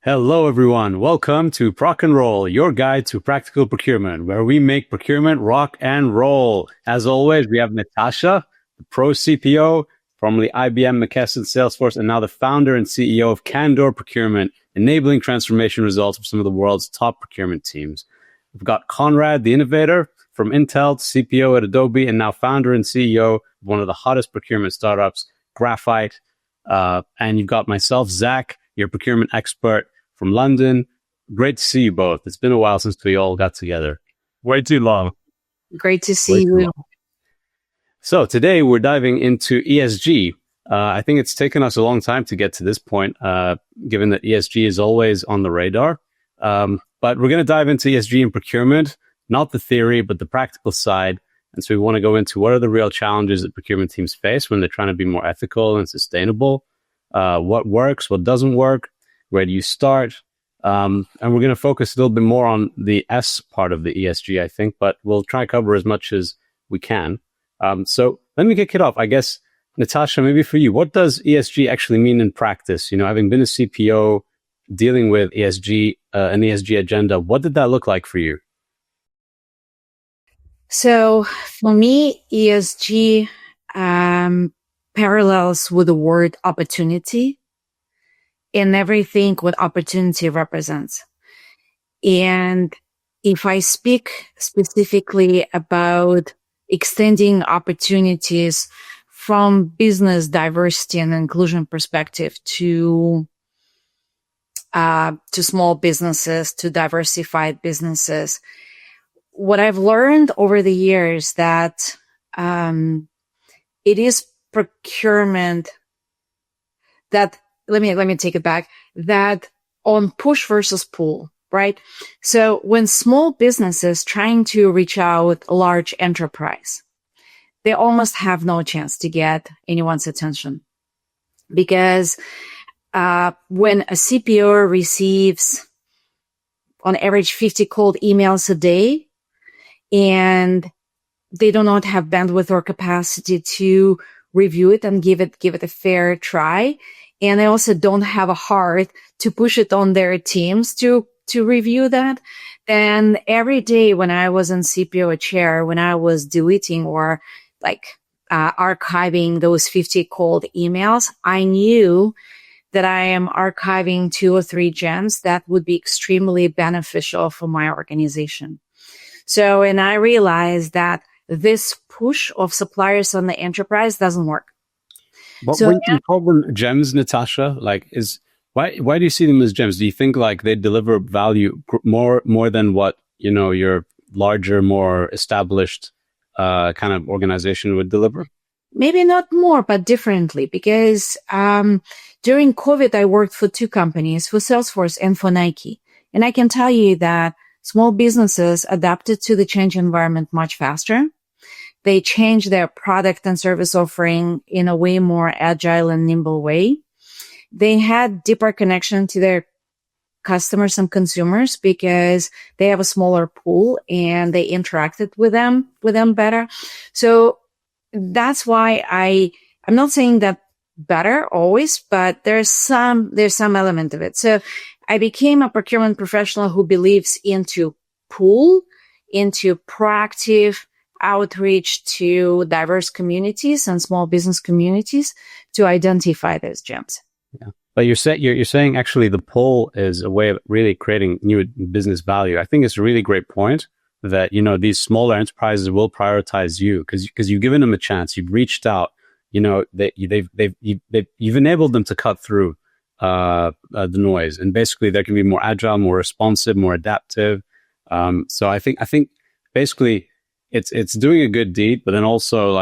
Hello, everyone. Welcome to Proc-N-Roll, your guide to practical procurement, where we make procurement rock and roll. As always, we have Natasha, the pro CPO, formerly IBM, McKesson, Salesforce, and now the founder and CEO of Candid Procurement, enabling transformation results for some of the world's top procurement teams. We've got Conrad, the innovator, from Intel to CPO at Adobe, and now founder and CEO of one of the hottest procurement startups, Graphite. And you've got myself, Zach, your procurement expert from London. Great to see you both. It's been a while since we all got together. Way too long. Great to see you. So today we're diving into ESG. I think it's taken us a long time to get to this point, given that ESG is always on the radar. But we're going to dive into ESG and procurement, not the theory, but the practical side. And so we want to go into what are the real challenges that procurement teams face when they're trying to be more ethical and sustainable. What works, what doesn't work, where do you start? And we're going to focus a little bit more on the S part of the ESG, I think, but we'll try to cover as much as we can. So let me kick it off. I guess, Natasha, maybe for you, what does ESG actually mean in practice? You know, having been a CPO, dealing with ESG, an ESG agenda, what did that look like for you? So for me, ESG parallels with the word opportunity in everything what opportunity represents. And if I speak specifically about extending opportunities from business diversity and inclusion perspective to small businesses, to diversified businesses, what I've learned over the years that it is procurement that, let me take it back, that on push versus pull, right? So when small businesses trying to reach out a large enterprise, they almost have no chance to get anyone's attention because when a CPO receives on average 50 cold emails a day, and they do not have bandwidth or capacity to review it and give it a fair try. And they also don't have a heart to push it on their teams to review that. Then every day when I was in CPO chair, when I was deleting or archiving those 50 cold emails, I knew that I am archiving 2 or 3 gems that would be extremely beneficial for my organization. So, and I realized that this push of suppliers on the enterprise doesn't work. But when you call them gems, Natasha, why do you see them as gems? Do you think they deliver value more than what, your larger, more established kind of organization would deliver? Maybe not more, but differently, because during COVID, I worked for 2 companies, for Salesforce and for Nike. And I can tell you that small businesses adapted to the change environment much faster. They changed their product and service offering in a way more agile and nimble way. They had deeper connection to their customers and consumers because they have a smaller pool and they interacted with them better. So that's why I'm not saying that better always, but there's some element of it. So I became a procurement professional who believes into pull, into proactive outreach to diverse communities and small business communities to identify those gems. Yeah, but you're saying actually the pull is a way of really creating new business value. I think it's a really great point that these smaller enterprises will prioritize you because you've given them a chance. You've reached out. You've enabled them to cut through the noise, and basically they can be more agile, more responsive, more adaptive. So I think basically it's doing a good deed, but then also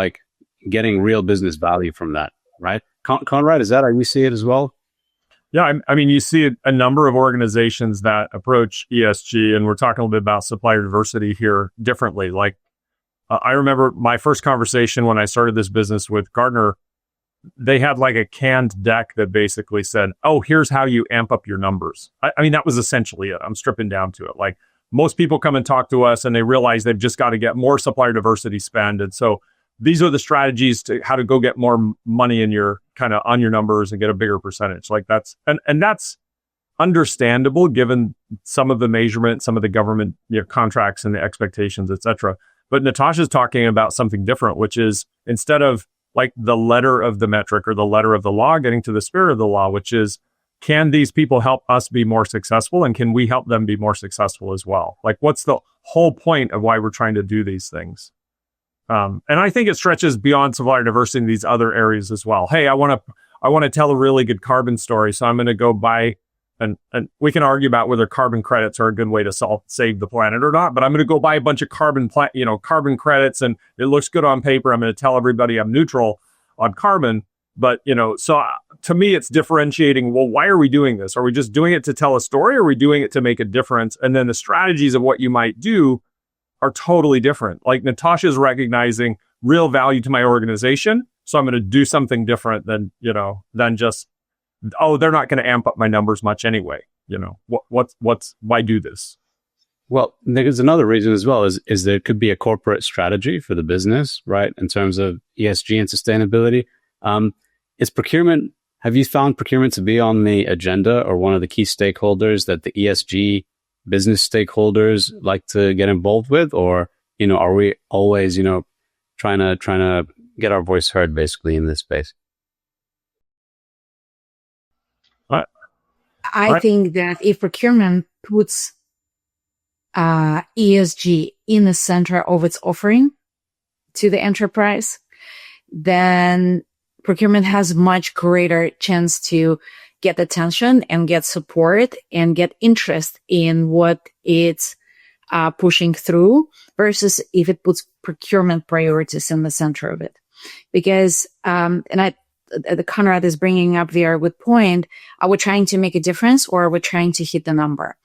getting real business value from that, right? Conrad, is that how we see it as well? Yeah, I mean, you see a number of organizations that approach ESG, and we're talking a little bit about supplier diversity here differently. I remember my first conversation when I started this business with Gartner. They had a canned deck that basically said, oh, here's how you amp up your numbers. I mean, that was essentially it. I'm stripping down to it. Most people come and talk to us and they realize they've just got to get more supplier diversity spend. And so these are the strategies to how to go get more money in your kind of on your numbers and get a bigger percentage. That's understandable given some of the measurement, some of the government contracts and the expectations, et cetera. But Natasha's talking about something different, which is instead of like the letter of the metric or the letter of the law, getting to the spirit of the law, which is, can these people help us be more successful? And can we help them be more successful as well? Like, what's the whole point of why we're trying to do these things? And I think it stretches beyond supplier diversity in these other areas as well. Hey, I want to tell a really good carbon story, so I'm going to go buy, and we can argue about whether carbon credits are a good way to save the planet or not. But I'm going to go buy a bunch of carbon credits, and it looks good on paper. I'm going to tell everybody I'm neutral on carbon. But so to me, it's differentiating. Well, why are we doing this? Are we just doing it to tell a story, or are we doing it to make a difference? And then the strategies of what you might do are totally different. Like Natasha's recognizing real value to my organization. So I'm going to do something different than just, they're not going to amp up my numbers much anyway. Why do this? Well, there's another reason as well is there could be a corporate strategy for the business, right? In terms of ESG and sustainability. Have you found procurement to be on the agenda or one of the key stakeholders that the ESG business stakeholders like to get involved with? Or, are we always, trying to get our voice heard basically in this space? I think that if procurement puts ESG in the center of its offering to the enterprise, then procurement has much greater chance to get attention and get support and get interest in what it's pushing through, versus if it puts procurement priorities in the center of it. Because, the Conrad is bringing up there with point, are we trying to make a difference or are we trying to hit the number?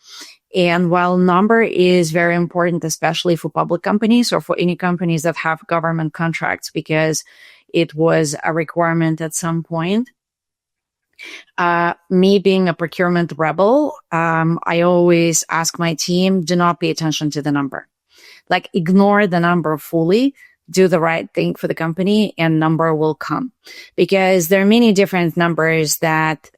And while number is very important, especially for public companies or for any companies that have government contracts, because it was a requirement at some point. Me being a procurement rebel, I always ask my team, do not pay attention to the number. Like, ignore the number fully, do the right thing for the company, and number will come. Because there are many different numbers that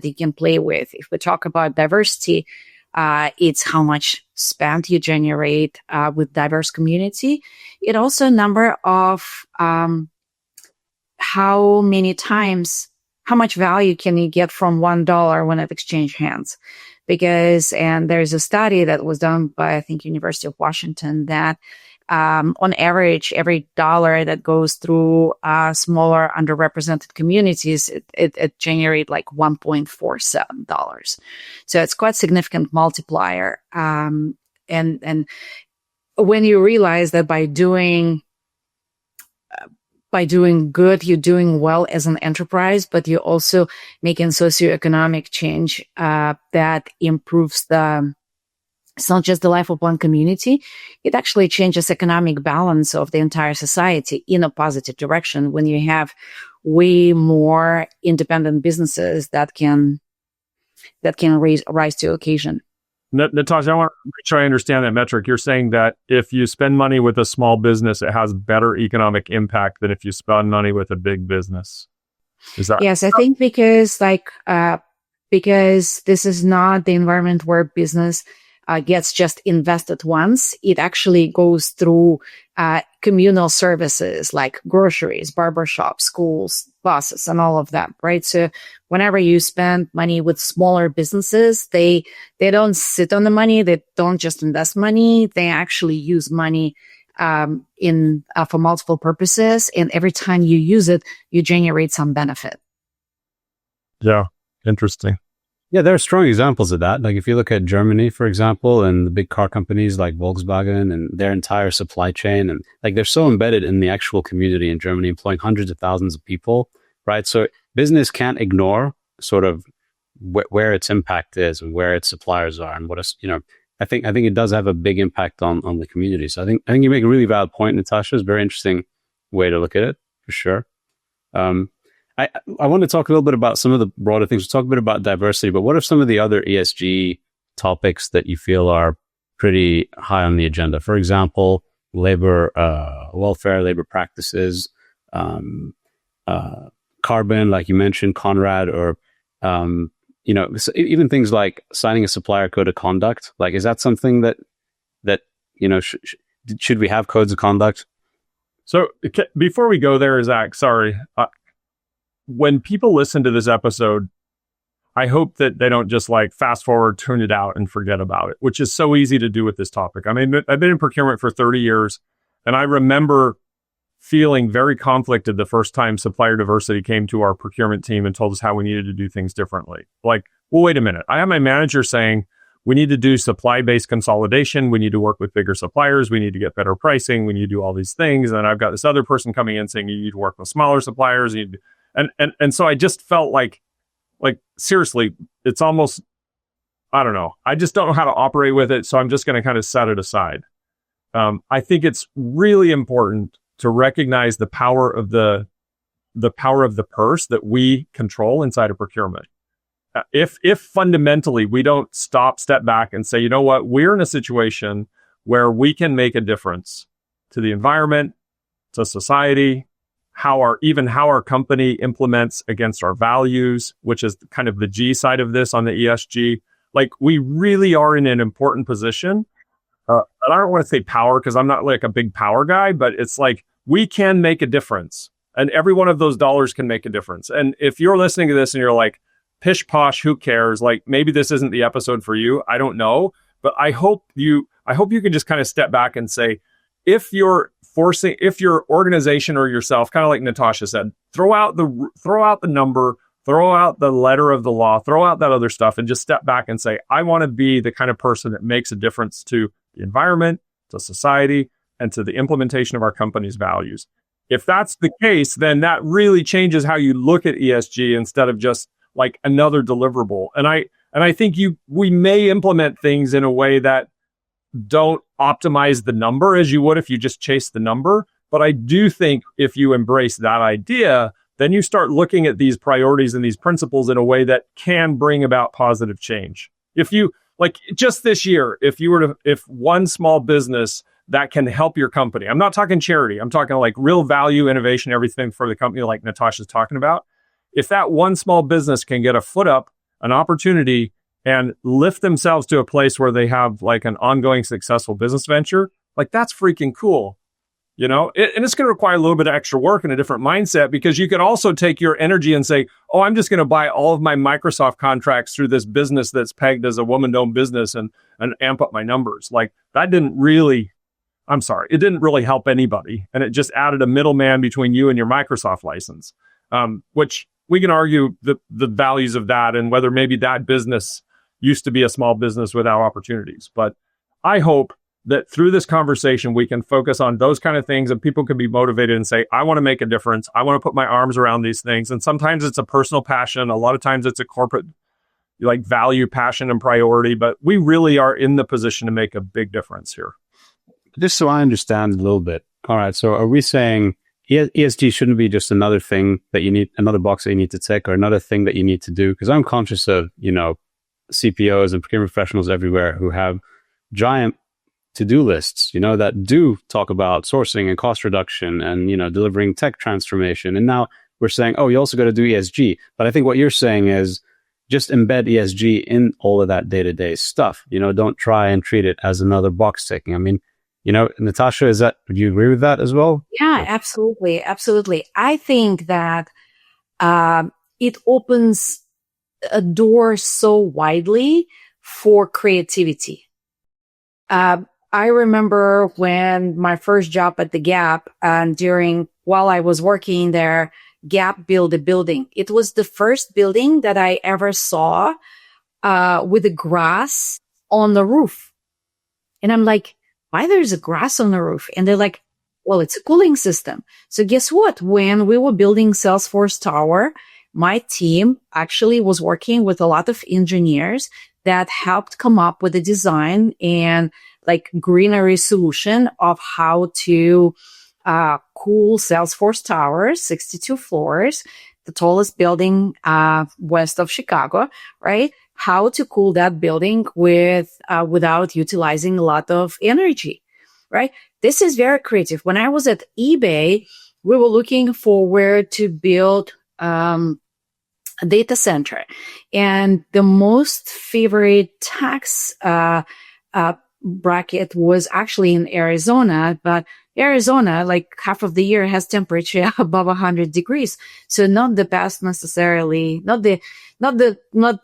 you can play with. If we talk about diversity, it's how much spend you generate with diverse community. It also a number of how much value can you get from $1 when it exchange hands? And there's a study that was done by, I think, University of Washington, that on average, every dollar that goes through smaller underrepresented communities, it generates like $1.47. So it's quite a significant multiplier. And when you realize that by doing good, you're doing well as an enterprise, but you're also making socioeconomic change that improves it's not just the life of one community. It actually changes economic balance of the entire society in a positive direction when you have way more independent businesses that can rise to occasion. Natasha, I want to make sure I understand that metric. You're saying that if you spend money with a small business, it has better economic impact than if you spend money with a big business. Is that? Yes, I think because this is not the environment where business gets just invested once. It actually goes through communal services like groceries, barbershops, schools, buses, and all of that, right? So whenever you spend money with smaller businesses, they don't sit on the money. They don't just invest money. They actually use money for multiple purposes. And every time you use it, you generate some benefit. Yeah, interesting. Yeah, there are strong examples of that. Like if you look at Germany, for example, and the big car companies like Volkswagen and their entire supply chain, and like they're so embedded in the actual community in Germany, employing hundreds of thousands of people, right? So business can't ignore sort of where its impact is and where its suppliers are and I think it does have a big impact on the community. So I think you make a really valid point, Natasha. It's a very interesting way to look at it, for sure. I want to talk a little bit about some of the broader things. We'll talk a bit about diversity, but what are some of the other ESG topics that you feel are pretty high on the agenda? For example, labor, welfare, labor practices, carbon, like you mentioned, Conrad, or, even things like signing a supplier code of conduct, like, is that something that should we have codes of conduct? So before we go there, Zach, sorry, when people listen to this episode, I hope that they don't just like fast forward, tune it out, and forget about it, which is so easy to do with this topic. I mean, I've been in procurement for 30 years, and I remember feeling very conflicted the first time supplier diversity came to our procurement team and told us how we needed to do things differently. Like, well, wait a minute. I have my manager saying, we need to do supply-based consolidation. We need to work with bigger suppliers. We need to get better pricing. We need to do all these things. And I've got this other person coming in saying you need to work with smaller suppliers. And so I just felt like seriously, it's almost, I don't know. I just don't know how to operate with it. So I'm just going to kind of set it aside. I think it's really important to recognize the power of the purse that we control inside of procurement. If fundamentally we don't step back and say, you know what, we're in a situation where we can make a difference to the environment, to society, how our company implements against our values, which is kind of the G side of this on the ESG. Like, we really are in an important position. And I don't want to say power because I'm not like a big power guy, but it's like we can make a difference, and every one of those dollars can make a difference. And if you're listening to this and you're like, pish posh, who cares? Like, maybe this isn't the episode for you. I don't know. But I hope you can just kind of step back and say, if your organization or yourself, kind of like Natasha said, throw out the number, throw out the letter of the law, throw out that other stuff, and just step back and say, I want to be the kind of person that makes a difference to the environment, to society, and to the implementation of our company's values. If that's the case, then that really changes how you look at ESG instead of just like another deliverable. And I think we may implement things in a way that don't optimize the number as you would if you just chase the number. But I do think if you embrace that idea, then you start looking at these priorities and these principles in a way that can bring about positive change. If you, like, just this year, if one small business that can help your company, I'm not talking charity, I'm talking like real value, innovation, everything for the company like Natasha's talking about. If that one small business can get a foot up, an opportunity, and lift themselves to a place where they have like an ongoing successful business venture, like, that's freaking cool. And it's going to require a little bit of extra work and a different mindset, because you could also take your energy and say, oh, I'm just going to buy all of my Microsoft contracts through this business that's pegged as a woman-owned business and amp up my numbers. Like, it didn't really help anybody. And it just added a middleman between you and your Microsoft license, which we can argue the values of that and whether maybe that business used to be a small business without opportunities. But I hope that through this conversation, we can focus on those kind of things and people can be motivated and say, I want to make a difference. I want to put my arms around these things. And sometimes it's a personal passion. A lot of times it's a corporate like value, passion, and priority. But we really are in the position to make a big difference here. Just so I understand a little bit. All right. So are we saying ESG shouldn't be just another thing that you need, another box that you need to tick, or another thing that you need to do? Because I'm conscious of, CPOs and procurement professionals everywhere who have giant to-do lists, that do talk about sourcing and cost reduction and, delivering tech transformation. And now we're saying, oh, you also got to do ESG. But I think what you're saying is just embed ESG in all of that day-to-day stuff. Don't try and treat it as another box ticking. I mean, Natasha, would you agree with that as well? Yeah, absolutely. Absolutely. I think that it opens a door so widely for creativity. I remember when my first job at the Gap, and while I was working there, Gap built a building. It was the first building that I ever saw with the grass on the roof. And I'm like, why there's a grass on the roof? And they're like, well, it's a cooling system. So guess what? When we were building Salesforce Tower, my team actually was working with a lot of engineers that helped come up with a design and like greenery solution of how to cool Salesforce Tower, 62 floors, the tallest building west of Chicago, right? How to cool that building without utilizing a lot of energy, right? This is very creative. When I was at eBay, we were looking for where to build data center. And the most favorite tax bracket was actually in Arizona, but Arizona, like half of the year, has temperature above 100 degrees. So not the best necessarily, not the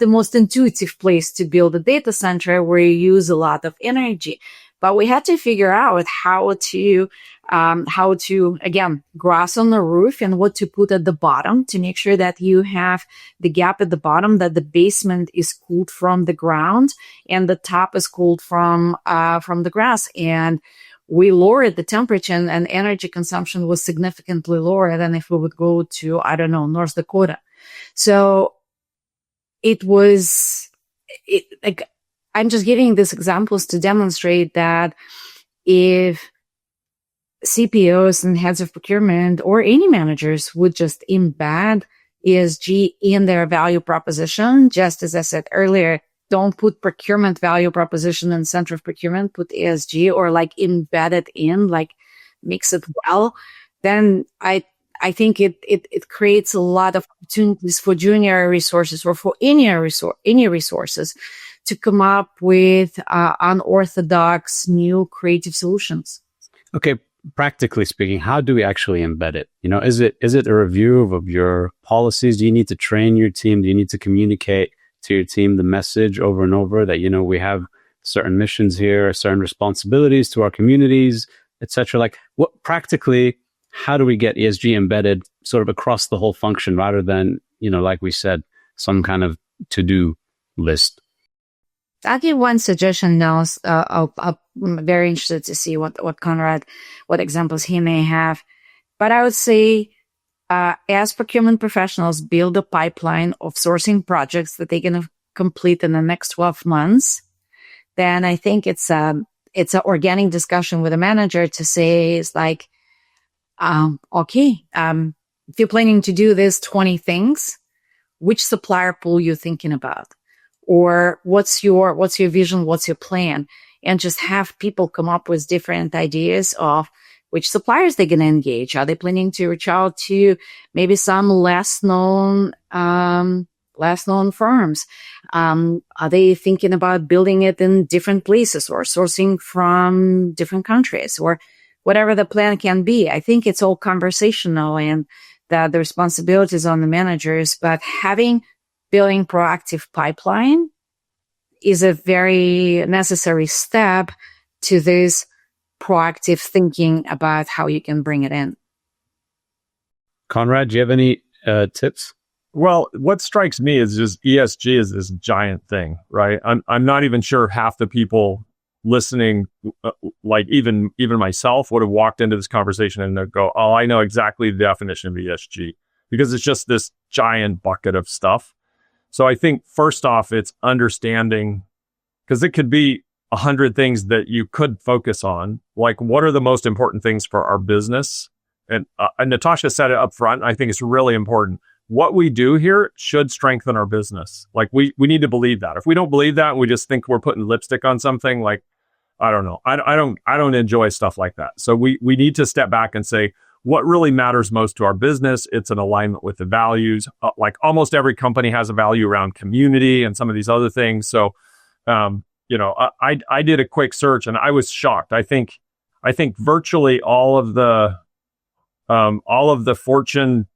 most intuitive place to build a data center where you use a lot of energy. But we had to figure out how to again, grass on the roof and what to put at the bottom to make sure that you have the gap at the bottom, that the basement is cooled from the ground and the top is cooled from the grass. And we lowered the temperature and energy consumption was significantly lower than if we would go to, I don't know, North Dakota. So I'm just giving these examples to demonstrate that if CPOs and heads of procurement or any managers would just embed ESG in their value proposition, just as I said earlier, don't put procurement value proposition in center of procurement, put ESG or like embed it in, like mix it well, then I think it creates a lot of opportunities for junior resources or for any resources to come up with unorthodox, new creative solutions. Okay, practically speaking, how do we actually embed it? You know, is it a review of your policies? Do you need to train your team? Do you need to communicate to your team the message over and over that, you know, we have certain missions here, certain responsibilities to our communities, etc.? Like, what practically, how do we get ESG embedded sort of across the whole function rather than, you know, like we said, some kind of to-do list? I'll give one suggestion now. I'm very interested to see what Conrad, what examples he may have. But I would say, as procurement professionals build a pipeline of sourcing projects that they're going to complete in the next 12 months, then I think it's an organic discussion with a manager to say, it's like, if you're planning to do this 20 things, which supplier pool you're thinking about? Or what's your vision? What's your plan? And just have people come up with different ideas of which suppliers they're going to engage. Are they planning to reach out to maybe some less known firms? Are they thinking about building it in different places or sourcing from different countries or whatever the plan can be? I think it's all conversational and that the responsibility is on the managers, but building proactive pipeline is a very necessary step to this proactive thinking about how you can bring it in. Conrad, do you have any tips? Well, what strikes me is just ESG is this giant thing, right? I'm not even sure half the people listening, like even myself, would have walked into this conversation and go, "Oh, I know exactly the definition of ESG," because it's just this giant bucket of stuff. So I think first off, it's understanding, because it could be 100 things that you could focus on. Like, what are the most important things for our business? And Natasha said it up front. I think it's really important. What we do here should strengthen our business. Like, we need to believe that. If we don't believe that and we just think we're putting lipstick on something, like, I don't know. I don't enjoy stuff like that. So we need to step back and say, what really matters most to our business? It's an alignment with the values. Like almost every company has a value around community and some of these other things. So, I did a quick search and I was shocked. I think virtually all of the Fortune,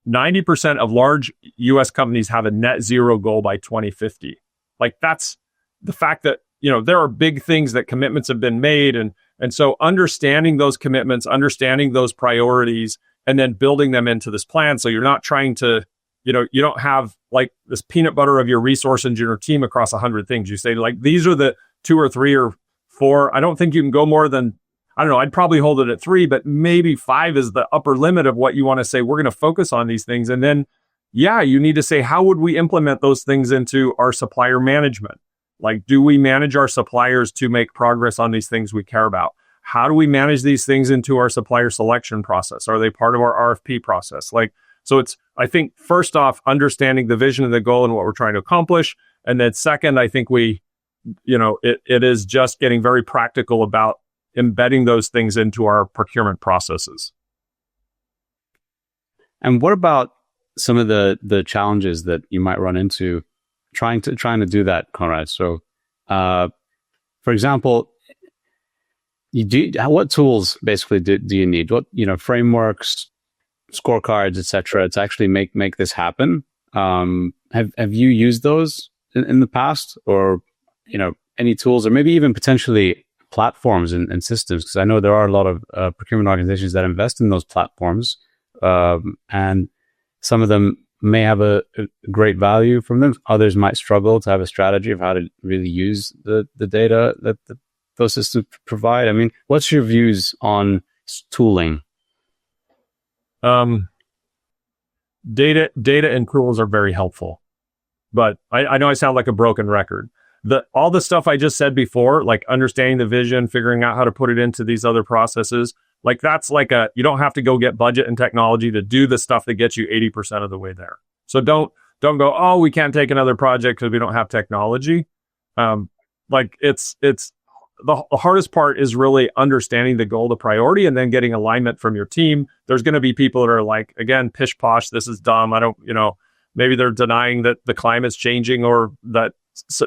90% of large U.S. companies have a net zero goal by 2050. Like, that's the fact that, you know, there are big things that commitments have been made. And so understanding those commitments, understanding those priorities, and then building them into this plan. So you're not trying to, you don't have like this peanut butter of your resource engineer team across 100 things. You say, like, these are the 2 or 3 or 4. I don't think you can go more than, I don't know, I'd probably hold it at 3, but maybe 5 is the upper limit of what you want to say. We're going to focus on these things. And then, you need to say, how would we implement those things into our supplier management? Like, do we manage our suppliers to make progress on these things we care about? How do we manage these things into our supplier selection process? Are they part of our RFP process? Like, so it's, I think, first off, understanding the vision and the goal and what we're trying to accomplish. And then second, I think it is just getting very practical about embedding those things into our procurement processes. And what about some of the challenges that you might run into trying to do that, Conrad? So, for example, what tools basically do you need? What, frameworks, scorecards, etc., to actually make this happen? Have you used those in the past, or any tools, or maybe even potentially platforms and systems? Because I know there are a lot of procurement organizations that invest in those platforms, and some of them may have a great value from them. Others might struggle to have a strategy of how to really use the data that those systems provide. I mean, what's your views on tooling? Data and tools are very helpful, but I know I sound like a broken record. All the stuff I just said before, like understanding the vision, figuring out how to put it into these other processes, like that's like you don't have to go get budget and technology to do the stuff that gets you 80% of the way there. So don't go, oh, we can't take another project because we don't have technology. Like it's the hardest part is really understanding the goal, the priority, and then getting alignment from your team. There's going to be people that are like, again, pish posh, this is dumb. I don't, maybe they're denying that the climate's changing, or that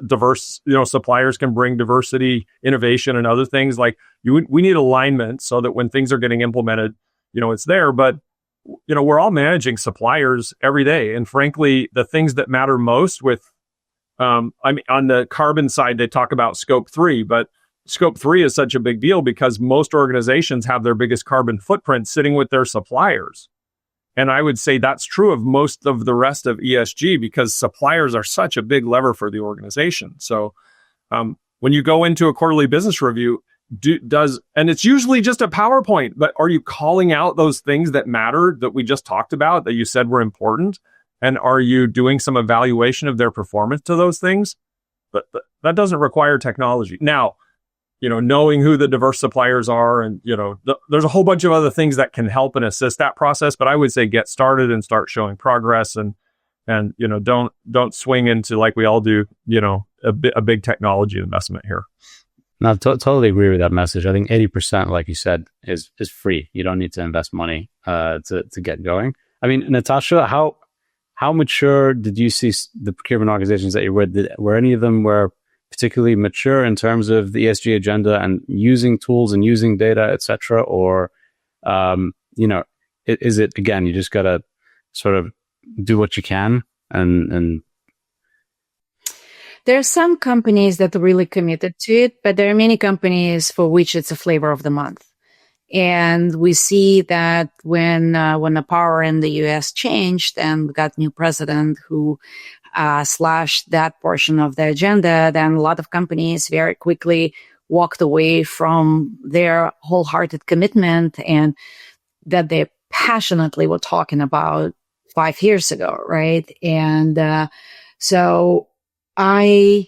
diverse, suppliers can bring diversity, innovation, and other things. Like we need alignment so that when things are getting implemented, it's there. But, we're all managing suppliers every day. And frankly, the things that matter most with, on the carbon side, they talk about scope 3, but scope 3 is such a big deal because most organizations have their biggest carbon footprint sitting with their suppliers. And I would say that's true of most of the rest of ESG, because suppliers are such a big lever for the organization. So when you go into a quarterly business review, and it's usually just a PowerPoint, but are you calling out those things that matter that we just talked about, that you said were important? And are you doing some evaluation of their performance to those things? But that doesn't require technology. Now, knowing who the diverse suppliers are, and, there's a whole bunch of other things that can help and assist that process. But I would say get started and start showing progress, and don't swing into, like we all do, a big technology investment here. No, totally agree with that message. I think 80%, like you said, is free. You don't need to invest money to get going. I mean, Natasha, how mature did you see the procurement organizations that you were? Were any of them particularly mature in terms of the ESG agenda and using tools and using data, etc.? Or, is it, again, you just got to sort of do what you can and there are some companies that are really committed to it, but there are many companies for which it's a flavor of the month. And we see that when the power in the U.S. changed and we got new president who slashed that portion of the agenda, then a lot of companies very quickly walked away from their wholehearted commitment and that they passionately were talking about 5 years ago, right? And so I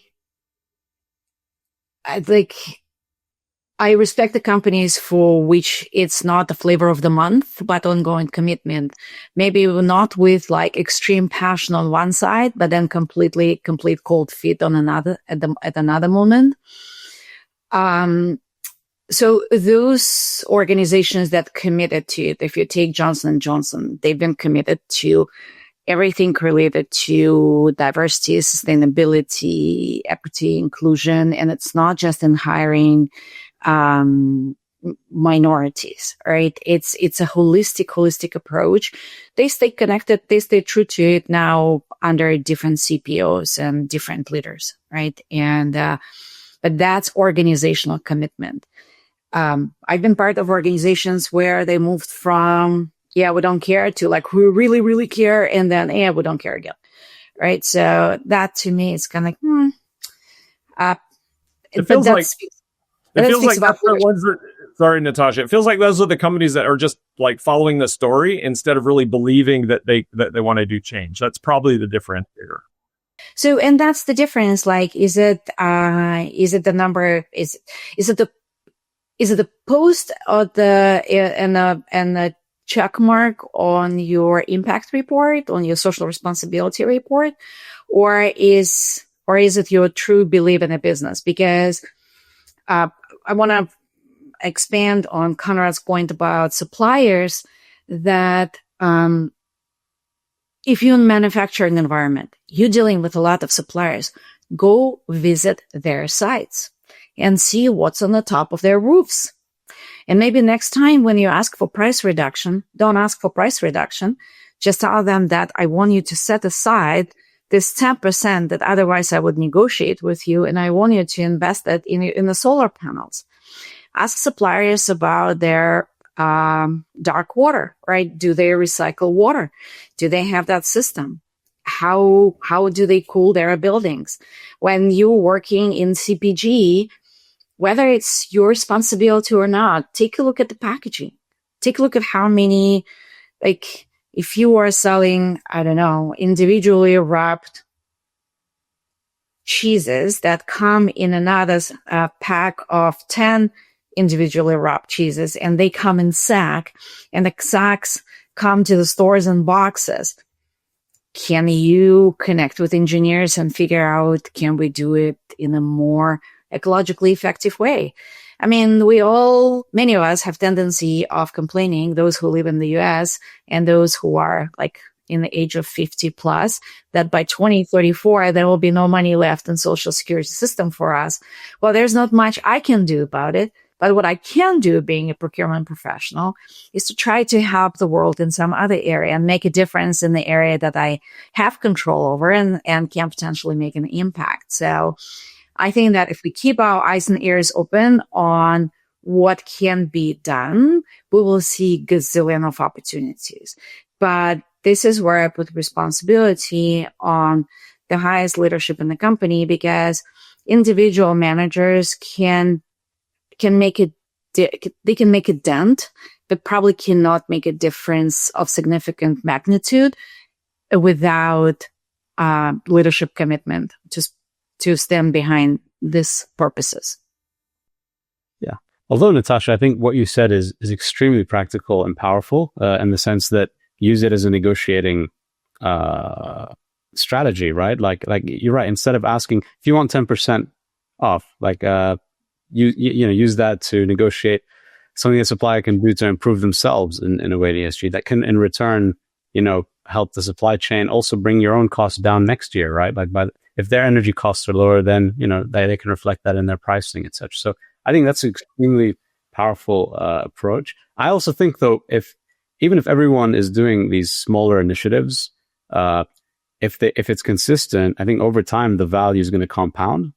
respect the companies for which it's not the flavor of the month, but ongoing commitment. Maybe not with like extreme passion on one side, but then complete cold feet on another at another moment. So those organizations that committed to it, if you take Johnson & Johnson, they've been committed to everything related to diversity, sustainability, equity, inclusion. And it's not just in hiring minorities, right? It's a holistic approach. They stay connected. They stay true to it now under different CPOs and different leaders, right? And, but that's organizational commitment. I've been part of organizations where they moved from, we don't care to like, we really, really care. And then, we don't care again. Right. So that to me is kind of like, it feels like that's the ones that, sorry, Natasha, it feels like those are the companies that are just like following the story instead of really believing that they want to do change. That's probably the differentiator. So, and that's the difference. Like, is it the number, is it the post or and the check mark on your impact report, on your social responsibility report, or is it your true belief in a business? Because I want to expand on Conrad's point about suppliers that if you're in manufacturing environment, you're dealing with a lot of suppliers, go visit their sites and see what's on the top of their roofs. And maybe next time when you ask for price reduction, don't ask for price reduction. Just tell them that I want you to set aside this 10% that otherwise I would negotiate with you, and I want you to invest that in the solar panels. Ask suppliers about their dark water, right? Do they recycle water? Do they have that system? How do they cool their buildings? When you're working in CPG, whether it's your responsibility or not, take a look at the packaging. Take a look at how many, like, if you are selling, I don't know, individually wrapped cheeses that come in another pack of 10 individually wrapped cheeses, and they come in sack, and the sacks come to the stores in boxes. Can you connect with engineers and figure out, can we do it in a more ecologically effective way? I mean, many of us have tendency of complaining, those who live in the US and those who are like in the age of 50 plus, that by 2034, there will be no money left in social security system for us. Well, there's not much I can do about it. But what I can do, being a procurement professional, is to try to help the world in some other area and make a difference in the area that I have control over and can potentially make an impact. So I think that if we keep our eyes and ears open on what can be done, we will see gazillion of opportunities. But this is where I put responsibility on the highest leadership in the company, because individual managers can make they can make a dent, but probably cannot make a difference of significant magnitude without leadership commitment to stand behind these purposes. Yeah. Although, Natasha, I think what you said is extremely practical and powerful in the sense that use it as a negotiating strategy, right? Like you're right. Instead of asking, if you want 10% off, like you know, use that to negotiate something a supplier can do to improve themselves in a way to ESG that can in return, you know, help the supply chain, also bring your own costs down next year, right? Like if their energy costs are lower, then, you know, they can reflect that in their pricing and such. So I think that's an extremely powerful approach. I also think, though, even if everyone is doing these smaller initiatives, if it's consistent, I think over time the value is going to compound,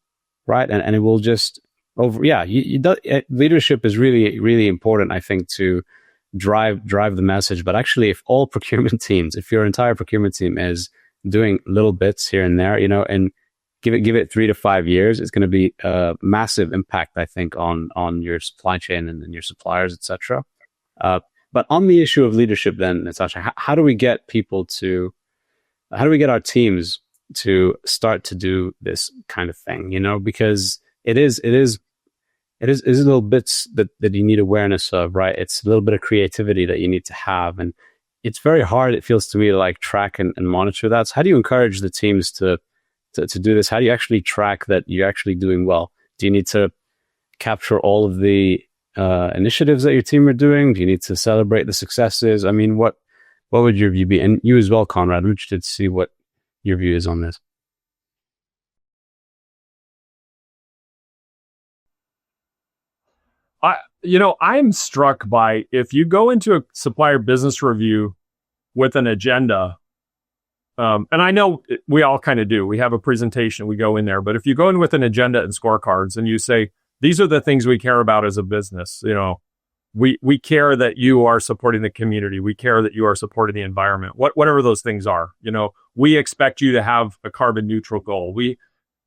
right? And it will just leadership is really, really important, I think, to drive the message. But actually, if all procurement teams, if your entire procurement team is doing little bits here and there, you know, and give it 3 to 5 years, it's going to be a massive impact, I think, on your supply chain and then your suppliers, etc. But on the issue of leadership, then, Natasha, how do we get our teams to start to do this kind of thing? You know, because it is little bits that you need awareness of, right? It's a little bit of creativity that you need to have. And it's very hard, it feels to me, to like track and monitor that. So how do you encourage the teams to do this? How do you actually track that you're actually doing well? Do you need to capture all of the initiatives that your team are doing? Do you need to celebrate the successes? I mean, what would your view be? And you as well, Conrad, I'm interested to see what your view is on this. I'm struck by, if you go into a supplier business review with an agenda, and I know we all kind of do. We have a presentation, we go in there. But if you go in with an agenda and scorecards and you say, these are the things we care about as a business, you know, we care that you are supporting the community. We care that you are supporting the environment, whatever those things are. You know, we expect you to have a carbon neutral goal.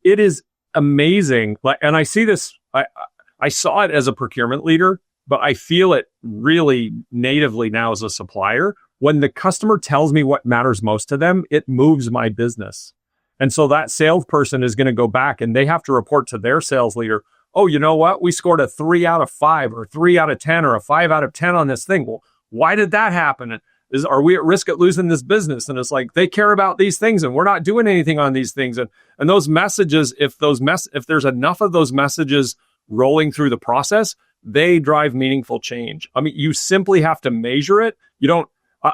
It is amazing. And I see this, I saw it as a procurement leader, but I feel it really natively now as a supplier. When the customer tells me what matters most to them, it moves my business. And so that salesperson is going to go back and they have to report to their sales leader, oh, you know what? We scored a 3 out of 5 or 3 out of 10 or a 5 out of 10 on this thing. Well, why did that happen? Are we at risk at losing this business? And it's like, they care about these things and we're not doing anything on these things. And those messages, if there's enough of those messages rolling through the process, they drive meaningful change. I mean, you simply have to measure it.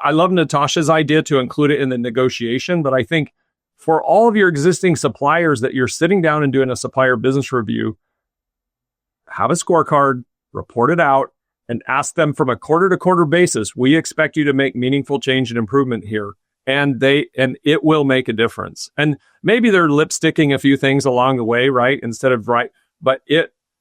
I love Natasha's idea to include it in the negotiation, but I think for all of your existing suppliers that you're sitting down and doing a supplier business review, have a scorecard, report it out, and ask them from a quarter to quarter basis, we expect you to make meaningful change and improvement here. And it will make a difference. And maybe they're lipsticking a few things along the way, right? But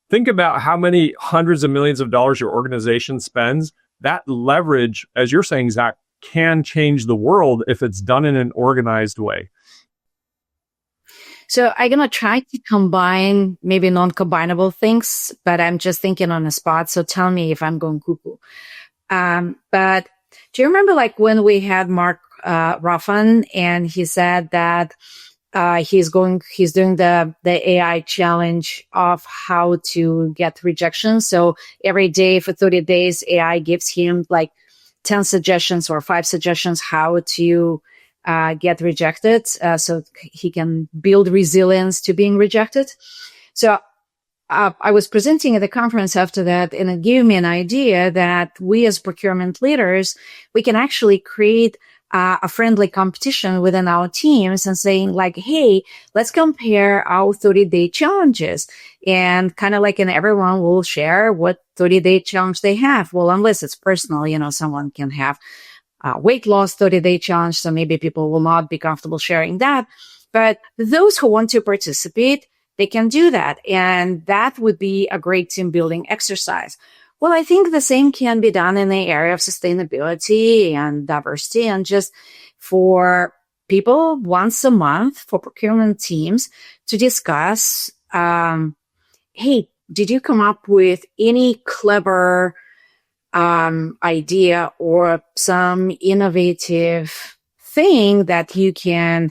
think about how many hundreds of millions of dollars your organization spends. That leverage, as you're saying, Zach, can change the world if it's done in an organized way. So I'm going to try to combine maybe non-combinable things, but I'm just thinking on the spot. So tell me if I'm going cuckoo. But do you remember like when we had Mark Ruffin and he said that he's doing the AI challenge of how to get rejections. So every day for 30 days, AI gives him like 10 suggestions or 5 suggestions how to get rejected, so he can build resilience to being rejected. So I was presenting at the conference after that, and it gave me an idea that we as procurement leaders, we can actually create a friendly competition within our teams and saying like, hey, let's compare our 30-day challenges. And kind of like, and everyone will share what 30-day challenge they have. Well, unless it's personal, someone can have weight loss 30-day challenge. So maybe people will not be comfortable sharing that. But those who want to participate, they can do that. And that would be a great team building exercise. Well, I think the same can be done in the area of sustainability and diversity, and just for people once a month for procurement teams to discuss, hey, did you come up with any clever idea or some innovative thing that you can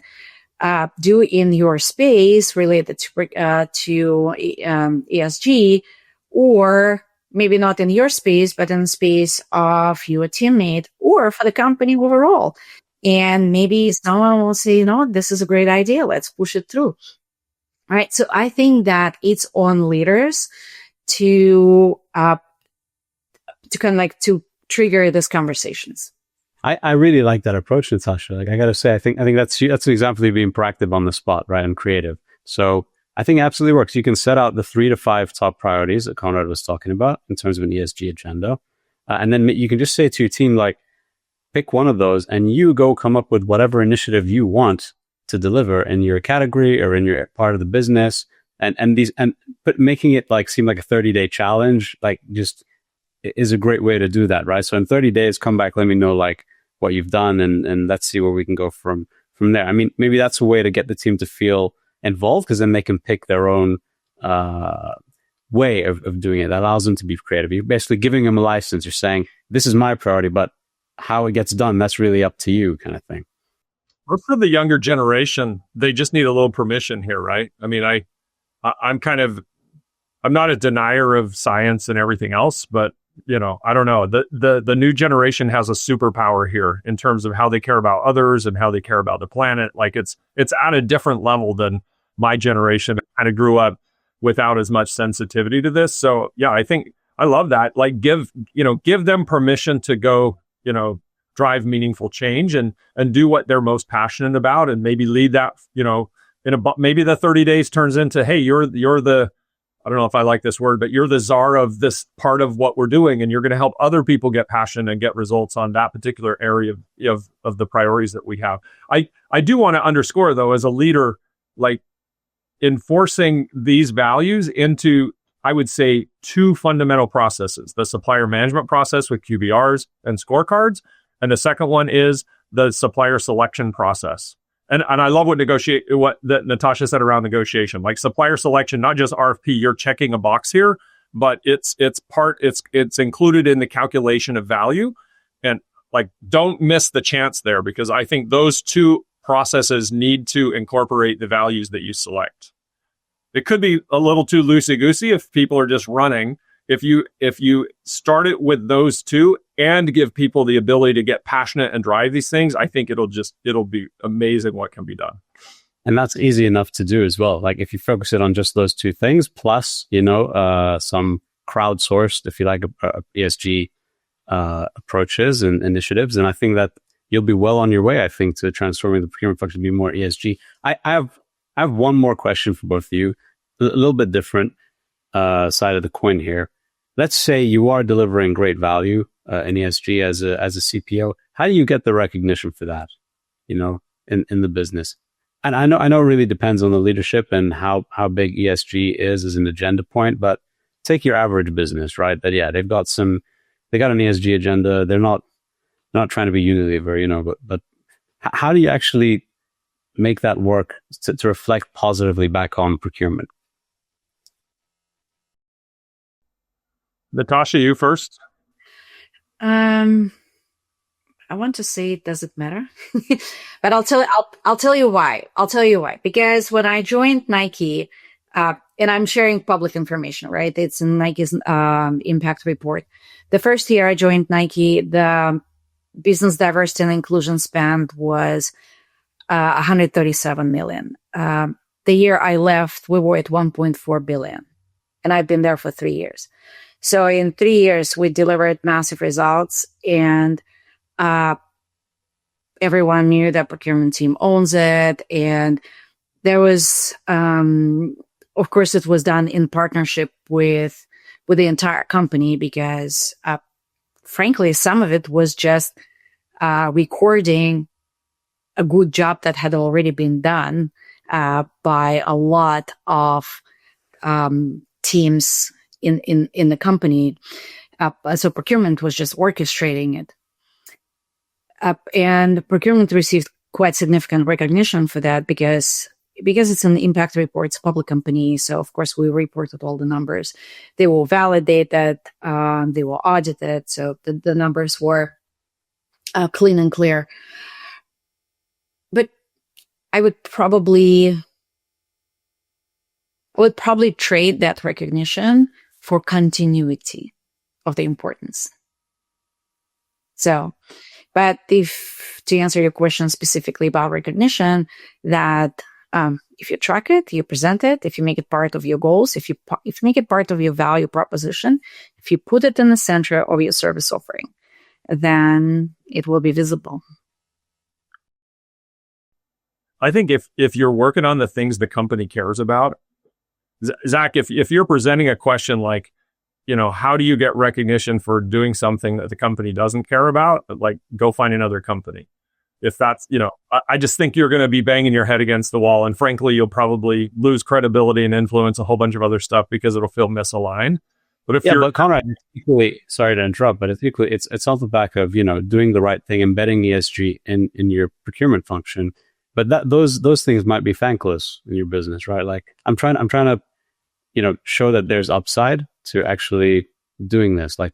do in your space related to ESG, or maybe not in your space, but in the space of your teammate or for the company overall. And maybe someone will say, this is a great idea. Let's push it through. All right. So I think that it's on leaders to kind of like to trigger these conversations. I really like that approach, Natasha. Like I got to say, I think that's an example of being proactive on the spot, right? And creative. So I think it absolutely works. You can set out the 3 to 5 top priorities that Conrad was talking about in terms of an ESG agenda. And then you can just say to your team, like, pick one of those and you go come up with whatever initiative you want to deliver in your category or in your part of the business. But making it like seem like a 30-day challenge, like just is a great way to do that, right? So in 30 days, come back, let me know like what you've done and let's see where we can go from there. I mean, maybe that's a way to get the team to feel involved, because then they can pick their own way of doing it. That allows them to be creative. You're basically giving them a license. You're saying, this is my priority, but how it gets done, that's really up to you, kind of thing. Or for the younger generation, they just need a little permission here, right? I mean, I'm not a denier of science and everything else, but I don't know. The new generation has a superpower here in terms of how they care about others and how they care about the planet. Like it's at a different level than my generation. Kind of grew up without as much sensitivity to this. So yeah, I think I love that. Like give them permission to go, drive meaningful change and do what they're most passionate about, and maybe lead that, maybe the 30 days turns into, hey, you're the, I don't know if I like this word, but you're the czar of this part of what we're doing, and you're going to help other people get passionate and get results on that particular area of the priorities that we have. I do want to underscore, though, as a leader, like enforcing these values into, I would say, 2 fundamental processes: the supplier management process with QBRs and scorecards, and the second one is the supplier selection process. And I love what that Natasha said around negotiation, like supplier selection, not just RFP, you're checking a box here, but it's included in the calculation of value. And like, don't miss the chance there, because I think those 2 processes need to incorporate the values that you select. It could be a little too loosey-goosey if people are just running. If you start it with those 2 and give people the ability to get passionate and drive these things, I think it'll be amazing what can be done. And that's easy enough to do as well. Like if you focus it on just those 2 things, plus, some crowdsourced, if you like, a ESG approaches and initiatives. And I think that you'll be well on your way, I think, to transforming the procurement function to be more ESG. I have one more question for both of you, a little bit different side of the coin here. Let's say you are delivering great value in ESG as a CPO. How do you get the recognition for that, in the business? And I know it really depends on the leadership and how big ESG is as an agenda point, but take your average business, right? That, yeah, they got an ESG agenda. They're not trying to be Unilever, but how do you actually make that work to reflect positively back on procurement? Natasha, you first. I want to say it doesn't matter, but I'll tell you why. Because when I joined Nike, and I'm sharing public information, right? It's in Nike's impact report. The first year I joined Nike, the business diversity and inclusion spend was 137 million. The year I left, we were at 1.4 billion, and I've been there for 3 years. So in 3 years, we delivered massive results, and everyone knew that procurement team owns it. And there was, of course, it was done in partnership with the entire company because, frankly, some of it was just recording a good job that had already been done by a lot of teams in the company. So procurement was just orchestrating it. And procurement received quite significant recognition for that because it's an impact report, it's a public company. So of course we reported all the numbers. They will validate that, they will audit it. So the numbers were clean and clear. But I would probably trade that recognition for continuity of the importance. So, but to answer your question specifically about recognition, that if you track it, you present it, if you make it part of your goals, if you make it part of your value proposition, if you put it in the center of your service offering, then it will be visible. I think if you're working on the things the company cares about, Zach, if you're presenting a question like, how do you get recognition for doing something that the company doesn't care about? Like, go find another company. If that's, I just think you're going to be banging your head against the wall. And frankly, you'll probably lose credibility and influence a whole bunch of other stuff because it'll feel misaligned. But but Conrad, equally, sorry to interrupt, but it's off the back of, doing the right thing, embedding ESG in your procurement function. But those things might be thankless in your business, right? Like I'm trying to, show that there's upside to actually doing this, like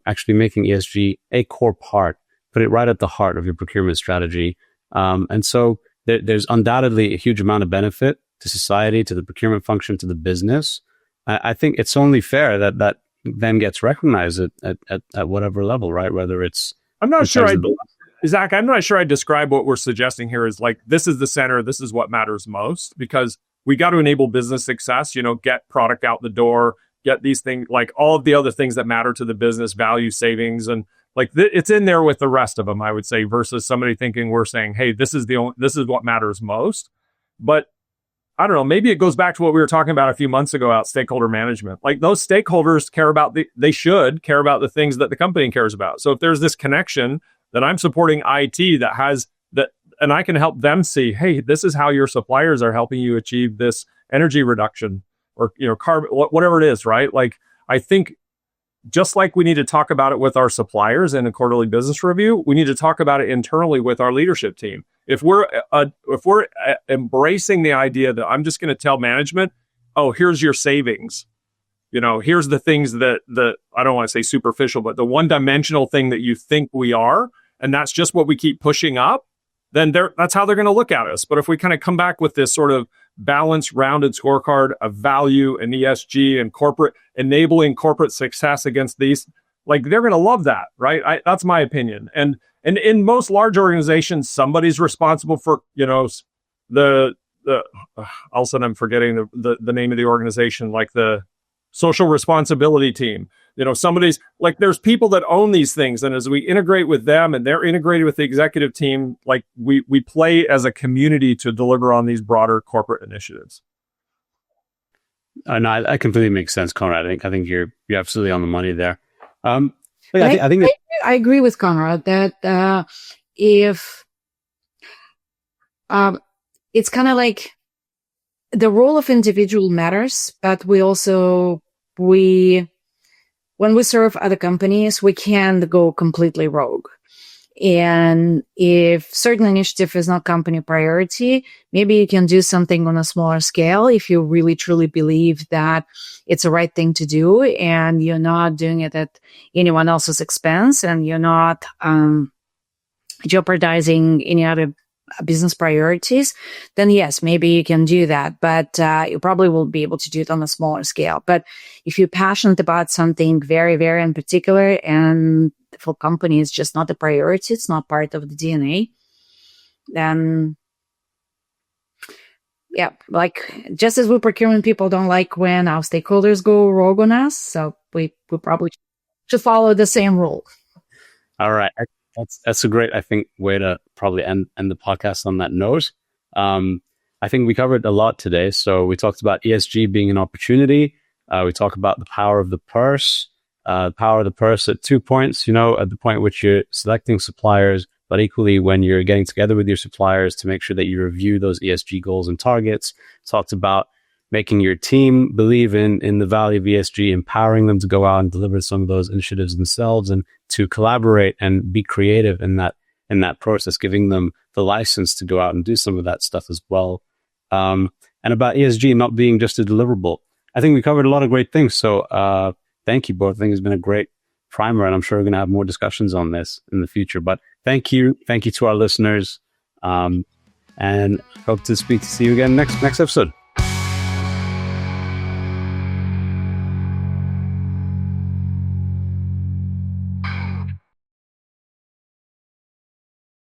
actually making ESG a core part, put it right at the heart of your procurement strategy. And so there's undoubtedly a huge amount of benefit to society, to the procurement function, to the business. I think it's only fair that then gets recognized at whatever level, right? Whether it's Zach, I'm not sure I describe what we're suggesting here as like, this is the center, this is what matters most, because we got to enable business success, get product out the door, get these things, like all of the other things that matter to the business, value, savings, and like it's in there with the rest of them, I would say, versus somebody thinking we're saying, hey, this is what matters most. But I don't know, maybe it goes back to what we were talking about a few months ago about stakeholder management. Like those stakeholders they should care about the things that the company cares about. So if there's this connection that I'm supporting IT that has that, and I can help them see, hey, this is how your suppliers are helping you achieve this energy reduction or, carbon, whatever it is, right? Like, I think just like we need to talk about it with our suppliers in a quarterly business review, we need to talk about it internally with our leadership team. If we're embracing the idea that I'm just going to tell management, oh, here's your savings, here's the things that I don't want to say superficial, but the one-dimensional thing that you think we are, and that's just what we keep pushing up, then that's how they're going to look at us. But if we kind of come back with this sort of balanced, rounded scorecard of value and ESG and enabling corporate success against these, like they're going to love that, right? That's my opinion. And in most large organizations, somebody's responsible for, all of a sudden I'm forgetting the name of the organization, like the social responsibility team. somebody's like, there's people that own these things. And as we integrate with them and they're integrated with the executive team, like we play as a community to deliver on these broader corporate initiatives. No, that completely makes sense, Conrad. I think you're absolutely on the money there. I agree with Conrad that if it's kind of like the role of individual matters, but when we serve other companies, we can go completely rogue. And if certain initiative is not company priority, maybe you can do something on a smaller scale if you really truly believe that it's the right thing to do and you're not doing it at anyone else's expense and you're not jeopardizing any other business priorities, then yes, maybe you can do that, but you probably will be able to do it on a smaller scale. But if you're passionate about something very, very in particular and for company is just not a priority, it's not part of the DNA, then yeah, like just as we procurement people don't like when our stakeholders go rogue on us, so we probably should follow the same rule. All right. That's a great, I think, way to probably end the podcast on that note. I think we covered a lot today. So we talked about ESG being an opportunity. We talked about the power of the purse. Power of the purse at 2 points, at the point at which you're selecting suppliers, but equally when you're getting together with your suppliers to make sure that you review those ESG goals and targets. Talked about making your team believe in the value of ESG, empowering them to go out and deliver some of those initiatives themselves and to collaborate and be creative in that process, giving them the license to go out and do some of that stuff as well. And about ESG not being just a deliverable. I think we covered a lot of great things. So thank you both. I think it's been a great primer, and I'm sure we're going to have more discussions on this in the future. But thank you to our listeners, and hope to see you again next episode.